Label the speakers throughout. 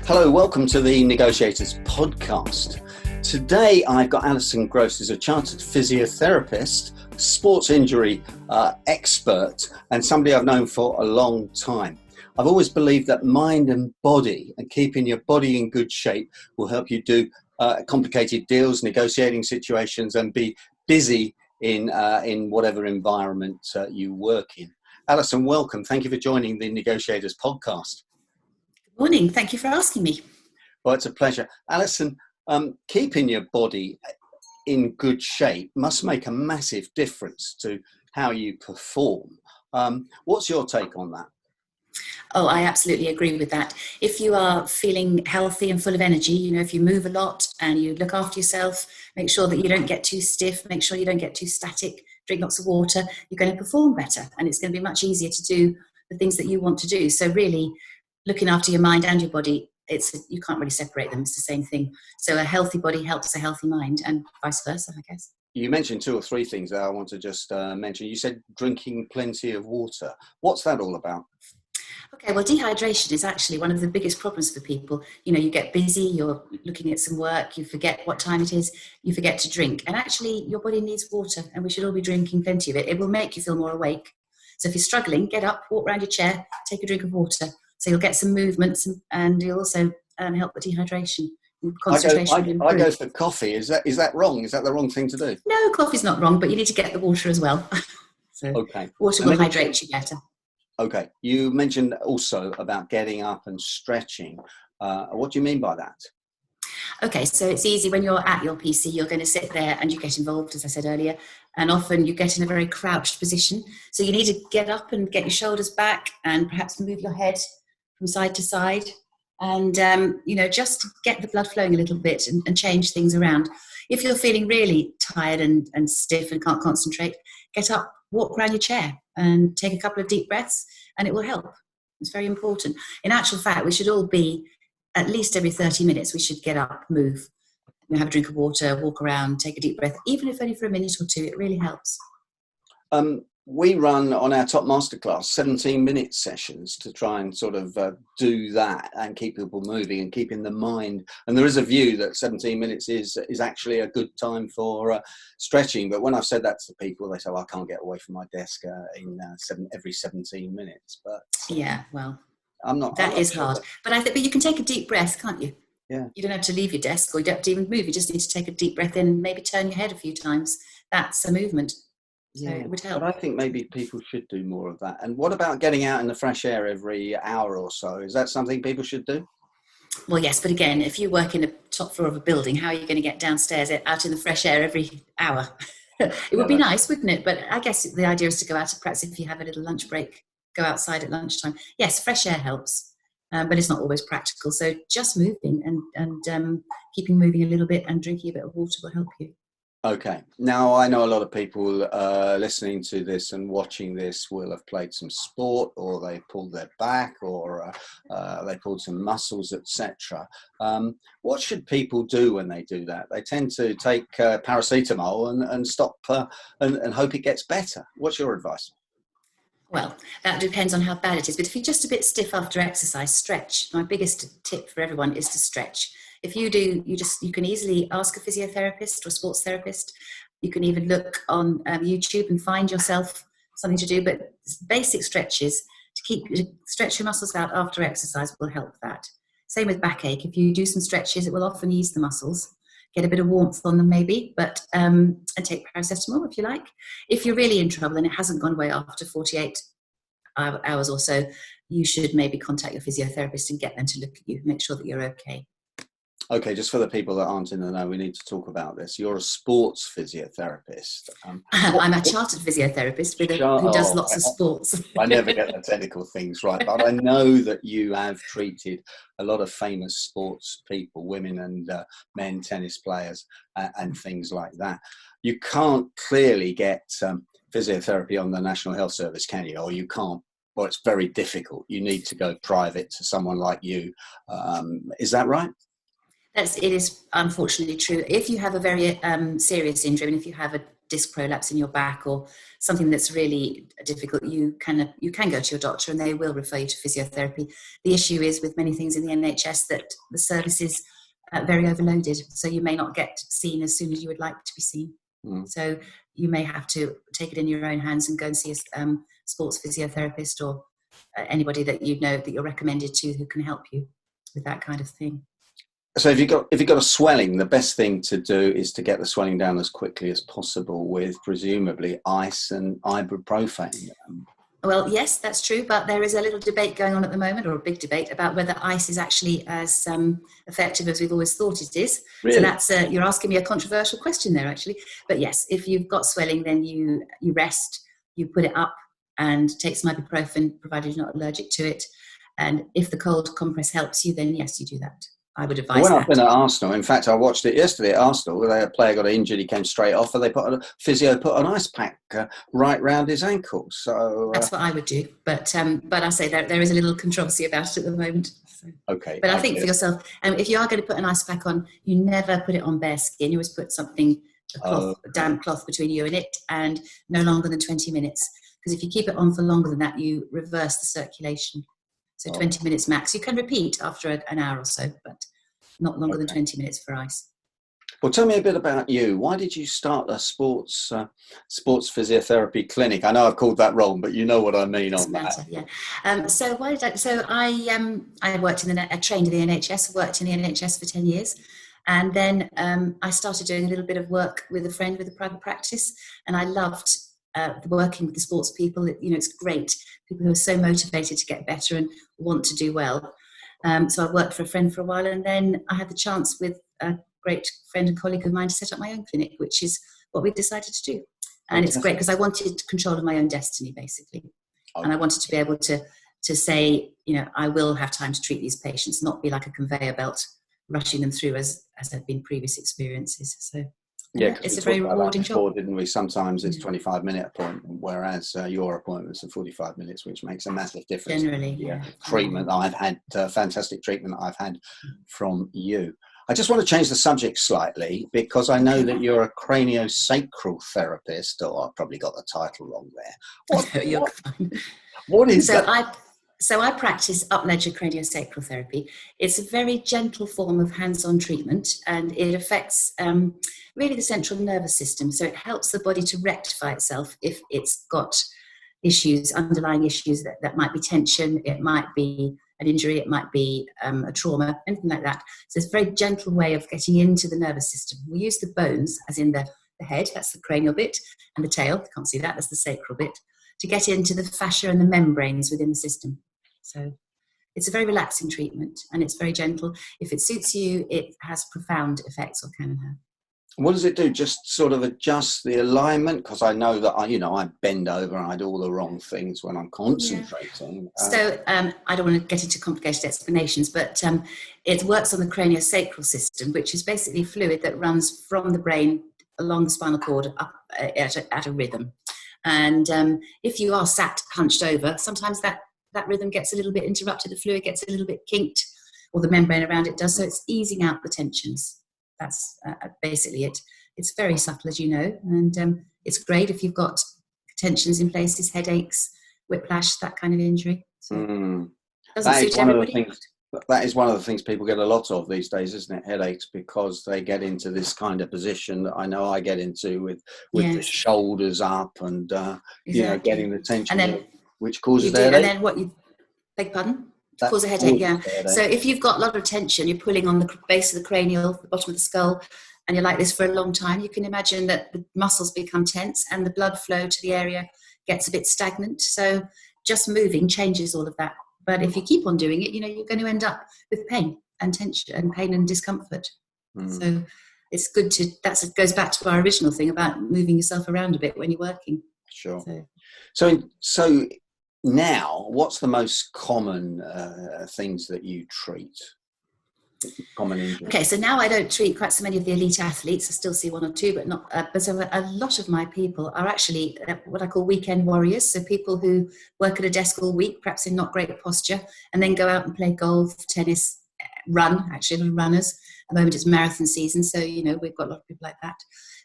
Speaker 1: Hello, welcome to the Negotiators Podcast. Today I've got Alison Grose, who's a chartered physiotherapist, sports injury expert, and somebody I've known for a long time. I've always believed that mind and body and keeping your body in good shape will help you do complicated deals, negotiating situations, and be busy in whatever environment you work in. Alison, welcome. Thank you for joining the Negotiators Podcast.
Speaker 2: Morning. Thank you for asking me.
Speaker 1: Well, it's a pleasure. Alison, keeping your body in good shape must make a massive difference to how you perform. What's your take on that?
Speaker 2: Oh, I absolutely agree with that. If you are feeling healthy and full of energy, if you move a lot and you look after yourself, make sure that you don't get too stiff, make sure you don't get too static, drink lots of water, you're going to perform better and it's going to be much easier to do the things that you want to do. So really, looking after your mind and your body, you can't really separate them. It's the same thing. So a healthy body helps a healthy mind and vice versa, I guess.
Speaker 1: You mentioned two or three things that I want to just mention. You said drinking plenty of water. What's that all about?
Speaker 2: Okay, well, dehydration is actually one of the biggest problems for people. You get busy, you're looking at some work, you forget what time it is, you forget to drink. And actually, your body needs water and we should all be drinking plenty of it. It will make you feel more awake. So if you're struggling, get up, walk around your chair, take a drink of water. So you'll get some movements and you'll also help with dehydration. Concentration.
Speaker 1: I go for coffee. Is that wrong? Is that the wrong thing to do?
Speaker 2: No, coffee's not wrong, but you need to get the water as well. So
Speaker 1: okay.
Speaker 2: Water will hydrate you better.
Speaker 1: Okay. You mentioned also about getting up and stretching. What do you mean by that?
Speaker 2: Okay, so it's easy when you're at your PC, you're going to sit there and you get involved, as I said earlier, and often you get in a very crouched position. So you need to get up and get your shoulders back and perhaps move your head from side to side and, just get the blood flowing a little bit and change things around. If you're feeling really tired and stiff and can't concentrate, get up, walk around your chair and take a couple of deep breaths and it will help. It's very important. In actual fact, we should all be at least every 30 minutes, we should get up, move, have a drink of water, walk around, take a deep breath, even if only for a minute or two. It really helps.
Speaker 1: We run on our top masterclass 17-minute sessions to try and sort of do that and keep people moving and keeping the mind. And there is a view that 17 minutes is actually a good time for stretching. But when I've said that to people, they say, well, I can't get away from my desk every 17 minutes. But
Speaker 2: yeah, well,
Speaker 1: That
Speaker 2: is hard. But you can take a deep breath, can't you?
Speaker 1: Yeah.
Speaker 2: You don't have to leave your desk or you don't have to even move. You just need to take a deep breath in, maybe turn your head a few times. That's a movement. So it would help.
Speaker 1: But I think maybe people should do more of that. And what about getting out in the fresh air every hour or so? Is that something people should do?
Speaker 2: Well, yes, but again, if you work in the top floor of a building, how are you going to get downstairs out in the fresh air every hour? It would be nice, wouldn't it? But I guess the idea is to go out, perhaps if you have a little lunch break, go outside at lunchtime. Yes, fresh air helps, but it's not always practical. So just moving and keeping moving a little bit and drinking a bit of water will help you.
Speaker 1: Okay. Now, I know a lot of people listening to this and watching this will have played some sport or they pulled their back or they pulled some muscles, etc. What should people do when they do that? They tend to take paracetamol and stop and hope it gets better. What's your advice?
Speaker 2: Well, that depends on how bad it is. But if you're just a bit stiff after exercise, stretch. My biggest tip for everyone is to stretch. If you do, you can easily ask a physiotherapist or a sports therapist. You can even look on YouTube and find yourself something to do. But basic stretches to stretch your muscles out after exercise will help that. Same with backache. If you do some stretches, it will often ease the muscles. Get a bit of warmth on them maybe, but and take paracetamol if you like. If you're really in trouble and it hasn't gone away after 48 hours or so, you should maybe contact your physiotherapist and get them to look at you, make sure that you're okay.
Speaker 1: Okay, just for the people that aren't in the know, we need to talk about this. You're a sports physiotherapist.
Speaker 2: I'm a chartered physiotherapist who does lots of sports.
Speaker 1: I never get the technical things right, but I know that you have treated a lot of famous sports people, women and men tennis players and things like that. You can't clearly get physiotherapy on the National Health Service, can you? Or you can't. Well, it's very difficult. You need to go private to someone like you. Is that right?
Speaker 2: It is unfortunately true. If you have a very serious injury, and if you have disc prolapse in your back or something that's really difficult, you can go to your doctor and they will refer you to physiotherapy. The issue is with many things in the NHS that the service is very overloaded, so you may not get seen as soon as you would like to be seen. So you may have to take it in your own hands and go and see a sports physiotherapist or anybody that you know that you're recommended to who can help you with that kind of thing.
Speaker 1: So if you've got a swelling, the best thing to do is to get the swelling down as quickly as possible with presumably ice and ibuprofen.
Speaker 2: Well, yes, that's true, but there is a little debate going on at the moment, or a big debate, about whether ice is actually as effective as we've always thought it is. Really? So that's you're asking me a controversial question there, actually. But yes, if you've got swelling, then you rest, you put it up, and take some ibuprofen, provided you're not allergic to it. And if the cold compress helps you, then yes, you do that. I would advise that.
Speaker 1: When I've been at Arsenal, in fact, I watched it yesterday at Arsenal, where a player got injured, he came straight off, and physio put an ice pack right round his ankle. So
Speaker 2: that's what I would do. But I say there is a little controversy about it at the moment. So.
Speaker 1: Okay.
Speaker 2: But I think for yourself, if you are going to put an ice pack on, you never put it on bare skin. You always put something, a damp cloth between you and it, and no longer than 20 minutes. Because if you keep it on for longer than that, you reverse the circulation. So 20 minutes max. You can repeat after an hour or so, but not longer than 20 minutes for ice.
Speaker 1: Well, tell me a bit about you. Why did you start a sports physiotherapy clinic? I know I've called that wrong, but you know what I mean on that.
Speaker 2: Yeah. So why did I? So I worked I trained in the NHS. Worked in the NHS for 10 years, and then I started doing a little bit of work with a friend with a private practice, and I loved working with the sports people. It's great. People who are so motivated to get better and want to do well. So I worked for a friend for a while, and then I had the chance with a great friend and colleague of mine to set up my own clinic, which is what we decided to do. And it's great because I wanted control of my own destiny, basically. Okay. And I wanted to be able to say, I will have time to treat these patients, not be like a conveyor belt rushing them through as had been previous experiences. So
Speaker 1: yeah,
Speaker 2: it's a very rewarding job.
Speaker 1: Didn't we? Sometimes it's 25-minute appointment, whereas your appointments are 45 minutes, which makes a massive difference.
Speaker 2: Generally, yeah.
Speaker 1: Treatment that I've had, fantastic treatment that I've had from you. I just want to change the subject slightly because I know that you're a craniosacral therapist, or I've probably got the title wrong there. What is that?
Speaker 2: So I practice up-ledger craniosacral therapy. It's a very gentle form of hands-on treatment, and it affects really the central nervous system. So it helps the body to rectify itself if it's got issues, underlying issues that might be tension, it might be an injury, it might be a trauma, anything like that. So it's a very gentle way of getting into the nervous system. We use the bones, as in the head, that's the cranial bit, and the tail, you can't see that, that's the sacral bit, to get into the fascia and the membranes within the system. So it's a very relaxing treatment, and it's very gentle. If it suits you, it has profound effects, or can have.
Speaker 1: What does it do? Just sort of adjust the alignment? Because I know that I bend over and I do all the wrong things when I'm concentrating.
Speaker 2: Yeah. So I don't want to get into complicated explanations, but it works on the craniosacral system, which is basically fluid that runs from the brain along the spinal cord up at a rhythm. And if you are sat hunched over, sometimes that rhythm gets a little bit interrupted, the fluid gets a little bit kinked, or the membrane around it does, so it's easing out the tensions. That's basically it. It's very subtle, as you know, and it's great if you've got tensions in places, headaches, whiplash, that kind of injury. So doesn't suit everybody.
Speaker 1: That is one of the things people get a lot of these days, isn't it? Headaches, because they get into this kind of position that I know I get into with the shoulders up and
Speaker 2: exactly.
Speaker 1: getting the tension,
Speaker 2: and then
Speaker 1: which causes the headache.
Speaker 2: And then what you beg pardon? Cause a headache, yeah. So if you've got a lot of tension, you're pulling on the base of the cranial, the bottom of the skull, and you're like this for a long time, you can imagine that the muscles become tense and the blood flow to the area gets a bit stagnant. So just moving changes all of that. But if you keep on doing it, you're going to end up with pain and tension and pain and discomfort. So it's good that goes back to our original thing about moving yourself around a bit when you're working.
Speaker 1: Sure. So now, what's the most common things that you treat? Common injuries.
Speaker 2: Okay, so now I don't treat quite so many of the elite athletes. I still see one or two, but not. But so a lot of my people are actually what I call weekend warriors. So people who work at a desk all week, perhaps in not great posture, and then go out and play golf, tennis, run, actually, runners. At the moment it's marathon season, so, we've got a lot of people like that.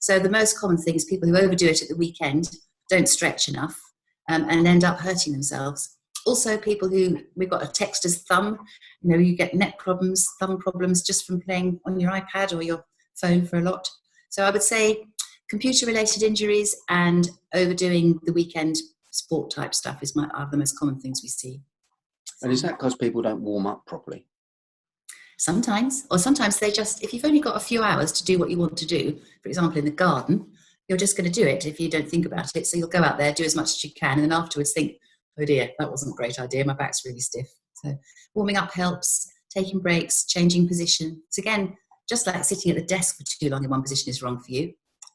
Speaker 2: So the most common thing is people who overdo it at the weekend, don't stretch enough, and end up hurting themselves. Also, people who, we've got a texter's thumb, you get neck problems, thumb problems just from playing on your iPad or your phone for a lot. So I would say computer-related injuries and overdoing the weekend sport type stuff are the most common things we see.
Speaker 1: And is that because people don't warm up properly?
Speaker 2: Sometimes they just, if you've only got a few hours to do what you want to do, for example, in the garden, you're just going to do it if you don't think about it. So you'll go out there, do as much as you can, and then afterwards think, oh dear, that wasn't a great idea. My back's really stiff. So warming up helps, taking breaks, changing position. It's again, just like sitting at the desk for too long in one position is wrong for you.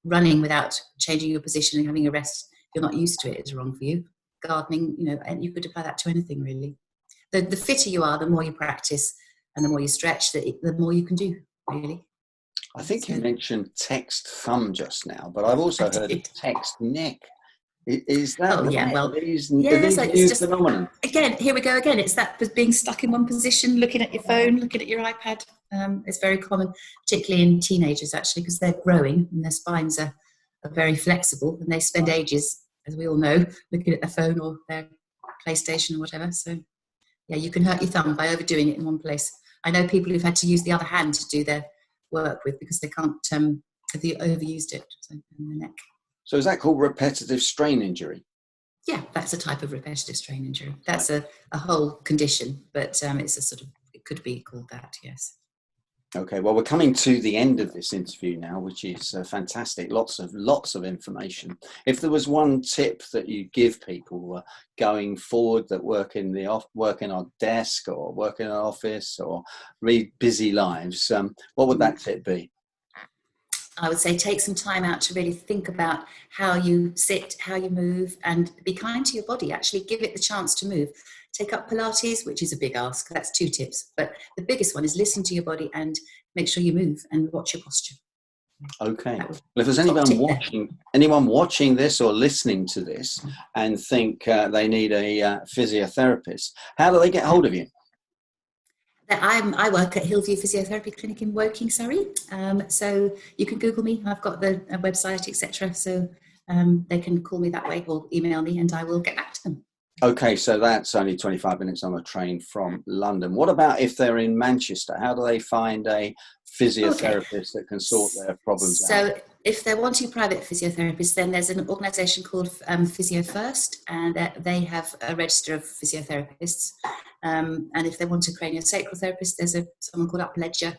Speaker 2: Running without changing your position and having a rest, if you're not used to it, is wrong for you. Gardening, and you could apply that to anything really. The fitter you are, the more you practice and the more you stretch, the more you can do, really.
Speaker 1: I think you mentioned text thumb just now, but I've also heard of text neck. Is that right?
Speaker 2: Yeah, well,
Speaker 1: these
Speaker 2: it's just
Speaker 1: phenomenon?
Speaker 2: Again, here we go again. It's that being stuck in one position, looking at your phone, looking at your iPad. It's very common, particularly in teenagers, actually, because they're growing and their spines are very flexible, and they spend ages, as we all know, looking at their phone or their PlayStation or whatever. So, yeah, you can hurt your thumb by overdoing it in one place. I know people who've had to use the other hand to do their work with because they can't have overused it in the neck.
Speaker 1: So is that called repetitive strain injury?
Speaker 2: Yeah, that's a type of repetitive strain injury. That's a whole condition, but it could be called that, yes.
Speaker 1: Okay, well, we're coming to the end of this interview now, which is fantastic. Lots of information. If there was one tip that you give people going forward that work in our desk or work in an office or lead busy lives, what would that tip be?
Speaker 2: I would say take some time out to really think about how you sit, how you move, and be kind to your body. Actually give it the chance to move. Take up Pilates, which is a big ask. That's 2 tips. But the biggest one is listen to your body and make sure you move and watch your posture.
Speaker 1: Okay. Well, if there's anyone watching this or listening to this and think they need a physiotherapist, how do they get hold of you?
Speaker 2: I work at Hillview Physiotherapy Clinic in Woking, Surrey. So you can Google me. I've got the website, etc. So they can call me that way or email me and I will get back to them.
Speaker 1: Okay, so that's only 25 minutes on a train from London. What about if they're in Manchester? How do they find a physiotherapist that can sort their problems out?
Speaker 2: So if they're wanting private physiotherapists, then there's an organisation called Physio First, and they have a register of physiotherapists. And if they want a craniosacral therapist, there's someone called Upledger,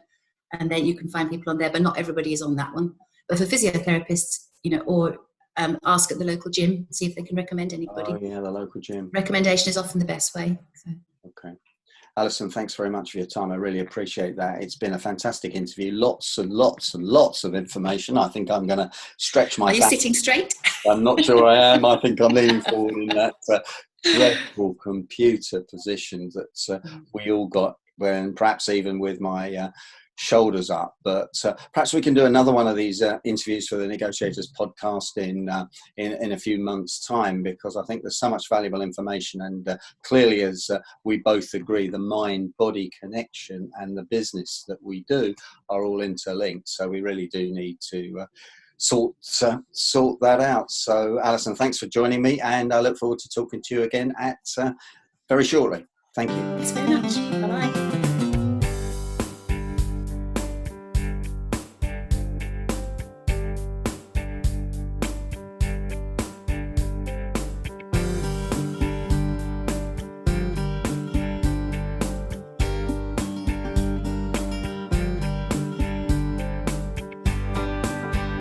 Speaker 2: and then you can find people on there, but not everybody is on that one. But for physiotherapists, or ask at the local gym, see if they can recommend anybody.
Speaker 1: Oh yeah, the local gym.
Speaker 2: Recommendation is often the best way. So.
Speaker 1: Okay. Alison, thanks very much for your time. I really appreciate that. It's been a fantastic interview. Lots and lots and lots of information. I think I'm going to stretch my back.
Speaker 2: Are you sitting straight?
Speaker 1: I'm not sure I am. I think I'm leaning forward in that dreadful computer position that we all got, when perhaps even with my shoulders up. But perhaps we can do another one of these interviews for the Negotiators podcast in a few months' time, because I think there's so much valuable information, and clearly, as we both agree, the mind-body connection and the business that we do are all interlinked. So we really do need to sort that out. So Alison, thanks for joining me, and I look forward to talking to you again very shortly. Thank you.
Speaker 2: Thanks very much. Bye-bye.